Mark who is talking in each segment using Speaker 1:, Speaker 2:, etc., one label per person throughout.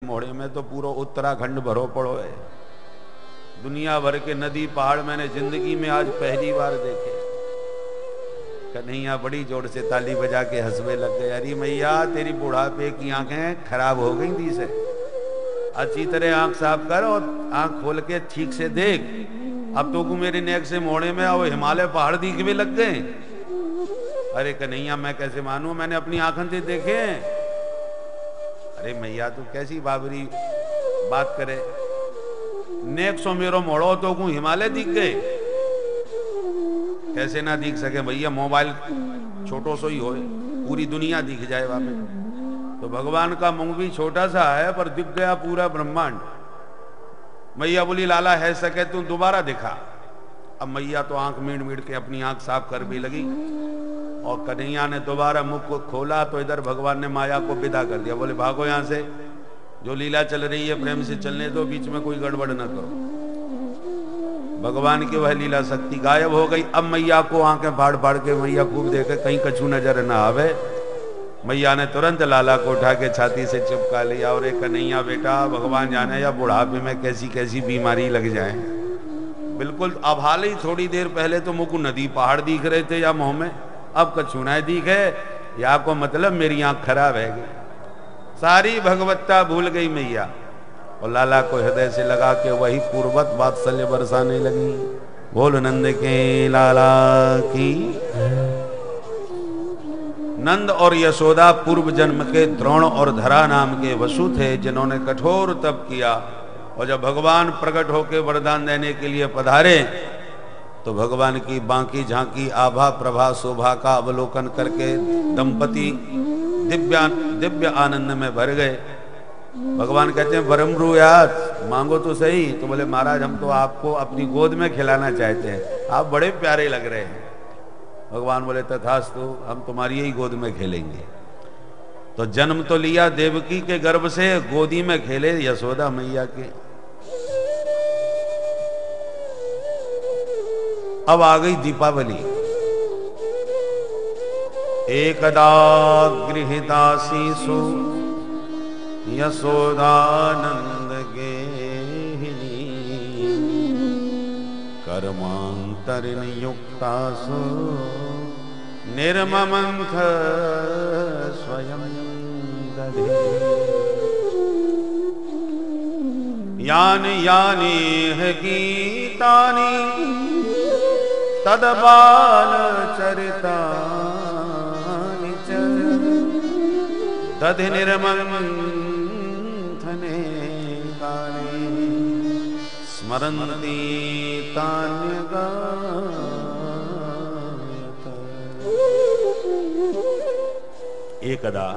Speaker 1: मोड़े में तो पूरा उत्तराखंड भरो पड़ो है। दुनिया भर के नदी पहाड़ मैंने जिंदगी में आज पहली बार देखे। कन्हैया बड़ी जोर से ताली बजा के हंसने लग गए। अरे मैया तेरी बुढ़ापे की आंखें खराब हो गई थी से, अच्छी तरह आंख साफ कर और आंख खोल के ठीक से देख। अब तो मेरे नेक से मोड़े में और हिमालय पहाड़ दिखने लग गए। अरे कन्हैया मैं कैसे मानूं, मैंने अपनी आंखों से देखे। अरे मैया तू कैसी बाबरी बात करे, नेक सो मेरो मोड़ो तो को हिमालय दिख गए। कैसे ना दिख सके भैया, मोबाइल छोटो सो ही हो, पूरी दुनिया दिख जाए वहां पे। तो भगवान का मुंह भी छोटा सा है पर दिख गया पूरा ब्रह्मांड। मैया बोली लाला है सके तू दोबारा दिखा। अब मैया तो आंख मीड़ मीड़ के अपनी आंख साफ कर भी लगी और कन्हैया ने दोबारा मुख को खोला तो इधर भगवान ने माया को विदा कर दिया। बोले भागो यहां से, जो लीला चल रही है प्रेम से चलने दो, बीच में कोई गड़बड़ ना करो। भगवान की वह लीला शक्ति गायब हो गई। अब मैया को आंखें फाड़ फाड़ के मैया खूब देखे कहीं कछू नजर ना आवे। मैया ने तुरंत लाला को उठा के छाती से चिपका लिया और एक कन्हैया बेटा भगवान जाने या बुढ़ापे में कैसी कैसी बीमारी लग जाए। बिल्कुल अब हाल ही थोड़ी देर पहले तो मुझको नदी पहाड़ दिख रहे थे या मुंह में, अब कछुनाएं दिखे या को मतलब मेरी आंख खराब है गई। सारी भगवत्ता भूल गई मैया और लाला को हृदय से लगा के वही पूर्वत वात्सल्य बरसाने लगी। बोल नंद के लाला की। नंद और यशोदा पूर्व जन्म के द्रोण और धरा नाम के वसु थे, जिन्होंने कठोर तप किया और जब भगवान प्रकट होकर वरदान देने के लिए पधारे तो भगवान की बांकी झांकी आभा प्रभा शोभा का अवलोकन करके दंपति दिव्य आनंद में भर गए। भगवान कहते हैं वरमरू यार मांगो तो सही। तो बोले महाराज हम तो आपको अपनी गोद में खिलाना चाहते हैं, आप बड़े प्यारे लग रहे हैं। भगवान बोले तथास्तु, हम तुम्हारी ही गोद में खेलेंगे। तो जन्म तो लिया देवकी के गर्भ से, गोदी में खेले यशोदा मैया के। अब आ गई दीपावली। एकदा गृहदासीसु यशोदानंद गेहिनी कर्मांतर नियुक्तासु निर्ममंथ स्वयं दधे यानि यानि है गीतानि तदबाल चरितानि च दधि निर्मंथने काले स्मरन्ति तान्यगायत। एकदा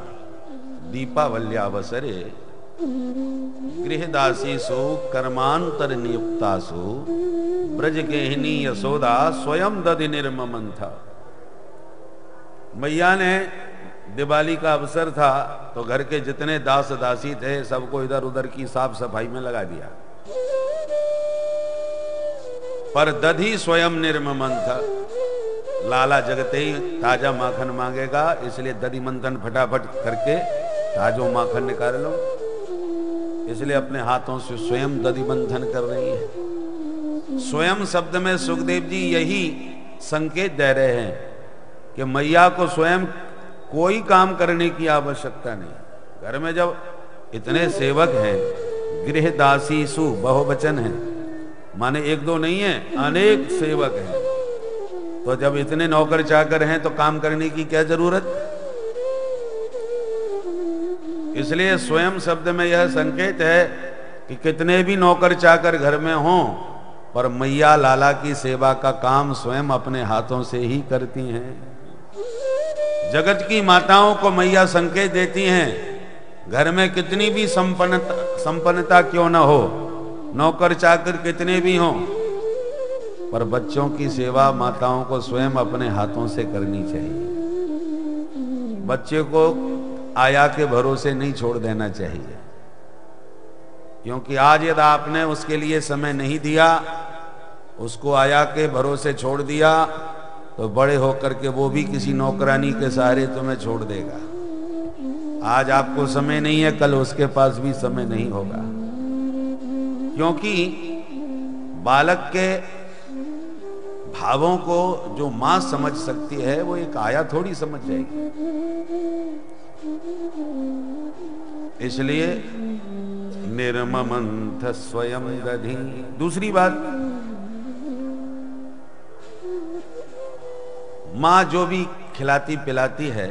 Speaker 1: दीपावल्यावसरे गृहदासीसु कर्मांतर नियुक्तासु ब्रजगेहिनी यशोदा स्वयं दधि निर्ममंथ। मैया ने दिवाली का अवसर था तो घर के जितने दास दासी थे सबको इधर उधर की साफ सफाई में लगा दिया, पर दधि स्वयं निर्ममंथ। लाला जगते ही ताजा माखन मांगेगा, इसलिए दधि मंथन फटाफट करके ताजो माखन निकाल लो, इसलिए अपने हाथों से स्वयं दधि मंथन कर रही है। स्वयं शब्द में सुखदेव जी यही संकेत दे रहे हैं कि मैया को स्वयं कोई काम करने की आवश्यकता नहीं। घर में जब इतने सेवक हैं, गृहदासीसु बहुवचन है, माने एक दो नहीं है, अनेक सेवक हैं, तो जब इतने नौकर चाकर हैं तो काम करने की क्या जरूरत। इसलिए स्वयं शब्द में यह संकेत है कि कितने भी नौकर चाकर घर में हों पर मैया लाला की सेवा का काम स्वयं अपने हाथों से ही करती हैं। जगत की माताओं को मैया संकेत देती हैं, घर में कितनी भी संपन्नता क्यों न हो, नौकर चाकर कितने भी हों, पर बच्चों की सेवा माताओं को स्वयं अपने हाथों से करनी चाहिए। बच्चे को आया के भरोसे नहीं छोड़ देना चाहिए, क्योंकि आज यदि आपने उसके लिए समय नहीं दिया, उसको आया के भरोसे छोड़ दिया, तो बड़े होकर के वो भी किसी नौकरानी के सहारे तुम्हें छोड़ देगा। आज आपको समय नहीं है, कल उसके पास भी समय नहीं होगा, क्योंकि बालक के भावों को जो मां समझ सकती है वो एक आया थोड़ी समझ जाएगी। इसलिए निर्ममंथ स्वयं दधि। दूसरी बात, मां जो भी खिलाती पिलाती है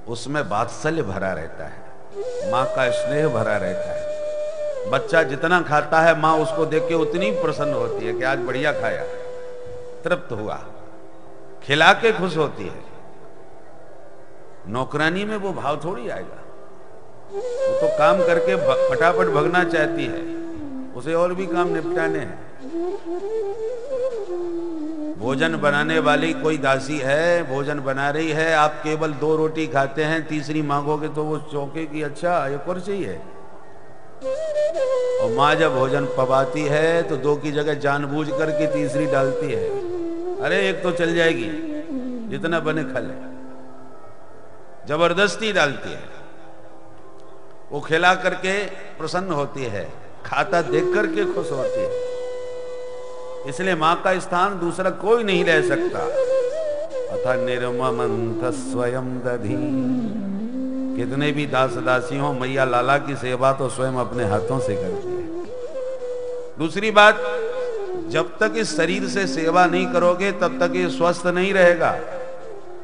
Speaker 1: उसमें वात्सल्य भरा रहता है, मां का स्नेह भरा रहता है। बच्चा जितना खाता है मां उसको देख के उतनी प्रसन्न होती है कि आज बढ़िया खाया, तृप्त हुआ, खिला के खुश होती है। नौकरानी में वो भाव थोड़ी आएगा, वो तो काम करके फटाफट भगना चाहती है, उसे और भी काम निपटाने हैं। भोजन बनाने वाली कोई दासी है, भोजन बना रही है, आप केवल 2 रोटी खाते हैं, तीसरी मांगोगे तो वो चौंके की अच्छा एक और चाहिए। और माँ जब भोजन पवाती है तो 2 की जगह जानबूझ करके तीसरी डालती है, अरे एक तो चल जाएगी, जितना बने खा ले, जबरदस्ती डालती है। वो खिला करके प्रसन्न होती है, खाता देख करके खुश होती है। इसलिए मां का स्थान दूसरा कोई नहीं ले सकता। अथा निर्ममंथ स्वयं दधि। कितने भी दास दासी हो, मैया लाला की सेवा तो स्वयं अपने हाथों से करती है। दूसरी बात, जब तक इस शरीर से सेवा नहीं करोगे तब तक ये स्वस्थ नहीं रहेगा।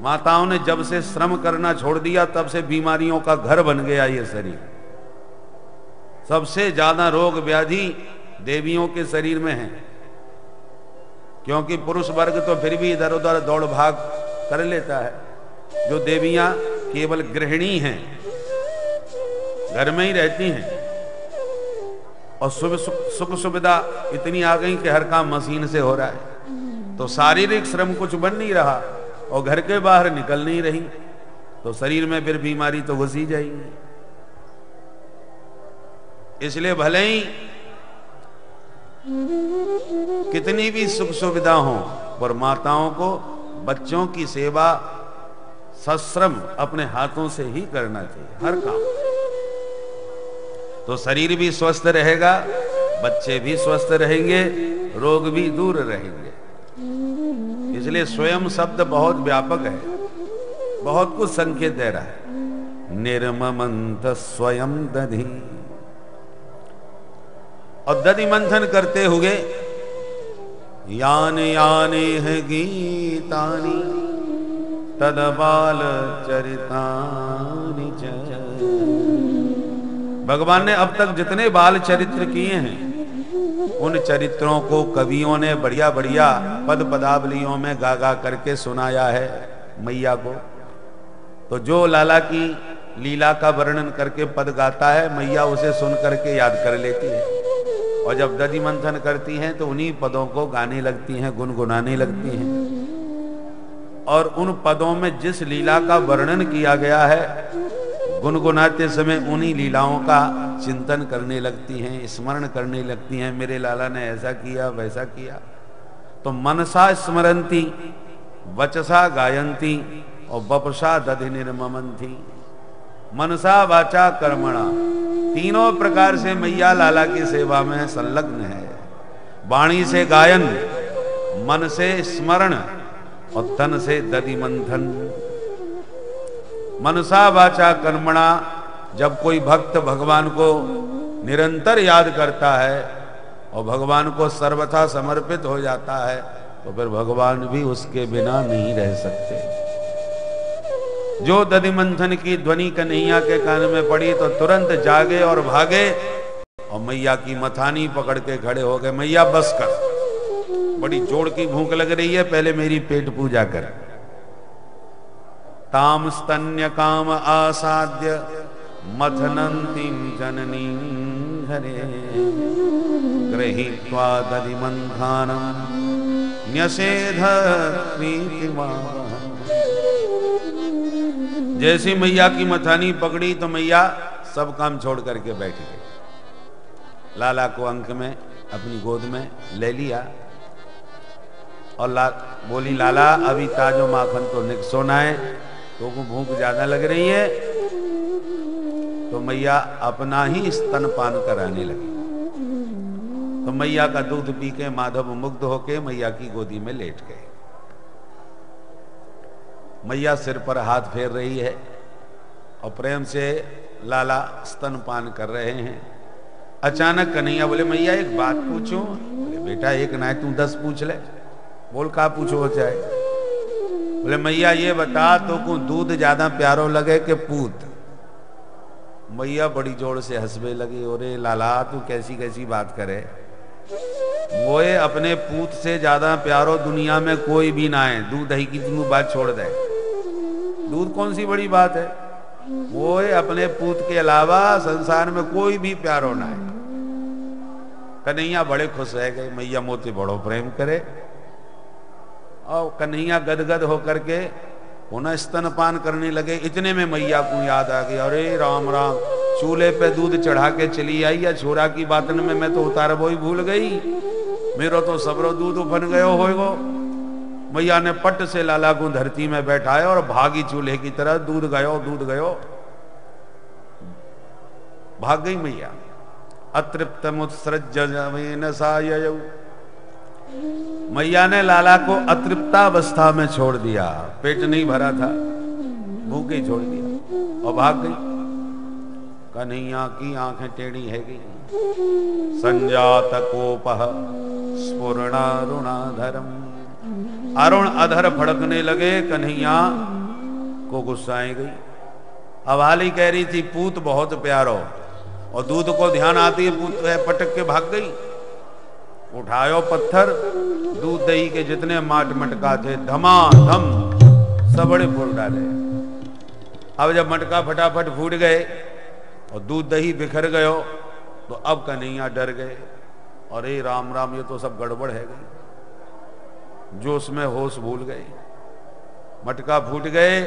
Speaker 1: माताओं ने जब से श्रम करना छोड़ दिया तब से बीमारियों का घर बन गया ये शरीर। सबसे ज्यादा रोग व्याधि देवियों के शरीर में है, क्योंकि पुरुष वर्ग तो फिर भी इधर उधर दौड़ भाग कर लेता है। जो देवियां केवल गृहिणी हैं, घर में ही रहती हैं, और सुख सुविधा इतनी आ गई कि हर काम मशीन से हो रहा है, तो शारीरिक श्रम कुछ बन नहीं रहा और घर के बाहर निकल नहीं रही, तो शरीर में फिर बीमारी तो घुस ही जाएगी। इसलिए भले ही कितनी भी सुख सुविधा हो, पर माताओं को बच्चों की सेवा सश्रम अपने हाथों से ही करना चाहिए, हर काम। तो शरीर भी स्वस्थ रहेगा, बच्चे भी स्वस्थ रहेंगे, रोग भी दूर रहेंगे। इसलिए स्वयं शब्द बहुत व्यापक है, बहुत कुछ संकेत दे रहा है। निर्ममंथ स्वयं दधि। और दधि मंथन करते हुए यान याने है गीतानि तद बाल चरितानि च। भगवान ने अब तक जितने बाल चरित्र किए हैं उन चरित्रों को कवियों ने बढ़िया बढ़िया पद पदावलियों में गा गा करके सुनाया है मैया को। तो जो लाला की लीला का वर्णन करके पद गाता है, मैया उसे सुन करके याद कर लेती है, और जब दधि मंथन करती हैं तो उन्हीं पदों को गाने लगती हैं, गुनगुनाने लगती हैं। और उन पदों में जिस लीला का वर्णन किया गया है, गुनगुनाते समय उन्हीं लीलाओं का चिंतन करने लगती हैं, स्मरण करने लगती हैं, मेरे लाला ने ऐसा किया वैसा किया। तो मनसा स्मरंती, वचसा गायंती और वपसा दधि निर्ममंती। मनसा वाचा कर्मणा, तीनों प्रकार से मैया लाला की सेवा में संलग्न है। वाणी से गायन, मन से स्मरण और तन से दधि मंथन। मनसा वाचा कर्मणा, जब कोई भक्त भगवान को निरंतर याद करता है और भगवान को सर्वथा समर्पित हो जाता है, तो फिर भगवान भी उसके बिना नहीं रह सकते। जो दधि मंथन की ध्वनि कन्हैया के कान में पड़ी तो तुरंत जागे और भागे और मैया की मथानी पकड़ के खड़े हो गए। मैया बस कर, बड़ी जोर की भूख लग रही है, पहले मेरी पेट पूजा कर। ताम स्तन्य काम आसाद्य मथनंती जननी हरे गृहीत्वा दधि मंथानम न्यसेध प्रीतिमान। जैसी मैया की मथानी पकड़ी तो मैया सब काम छोड़ करके बैठ गई। लाला को अंक में अपनी गोद में ले लिया और बोली, लाला अभी ताजो माखन तो सोना है, तो को भूख ज्यादा लग रही है, तो मैया अपना ही स्तनपान कराने लगी। तो मैया का दूध पी के माधव मुग्ध होके मैया की गोदी में लेट गए। मैया सिर पर हाथ फेर रही है और प्रेम से लाला स्तनपान कर रहे हैं। अचानक कन्हैया बोले मैया एक बात पूछूं? बोले बेटा एक ना तू 10 पूछ ले। बोल का पूछो हो जाए। बोले मैया ये बता तो को दूध ज्यादा प्यारो लगे कि पूत? मैया बड़ी जोर से हंसने लगी। अरे लाला तू कैसी कैसी बात करे, वो अपने पूत से ज्यादा प्यारो दुनिया में कोई भी ना है। दूध दही की तू बात छोड़ दे, दूध कौन सी बड़ी बात है। वो अपने पूत के अलावा संसार में कोई भी प्यारो ना है। कन्हैया बड़े खुश रह गए, मैया मोते बड़ो प्रेम करे। और कन्हैया गदगद होकर के पुनः स्तनपान करने लगे। इतने में मैया को याद आ गई, अरे राम राम, चूल्हे पे दूध चढ़ा के चली आई या छोरा की बातन में मैं तो उतार वो ही भूल गई। मेरो तो सबरो दूध उफन गयो होएगो। मैया ने पट से लाला को धरती में बैठाया और भागी चूल्हे की तरह। दूध गयो भाग गई मैया। अतृप्त मुत्सृज साययौ, मैया ने लाला को अतृप्तावस्था में छोड़ दिया। पेट नहीं भरा था, भूखे छोड़ दिया और भाग गई। कन्हैया की आंखें टेढ़ी है गई। संजात कोपः स्फुरणारुणाधरम, अरुण अधर फड़कने लगे। कन्हैया को गुस्सा आई गई। अब हाली कह रही थी पूत बहुत प्यारो, और दूध को ध्यान आती है पूत है, पटक के भाग गई। उठायो पत्थर, दूध दही के जितने माट मटका थे धमाधम सबड़े फोड़ डाले। अब जब मटका फटाफट फूट गए और दूध दही बिखर गयो तो अब कन्हैया डर गए। अरे राम राम, ये तो सब गड़बड़ है गई। जोश में होश भूल गए, मटका फूट गए।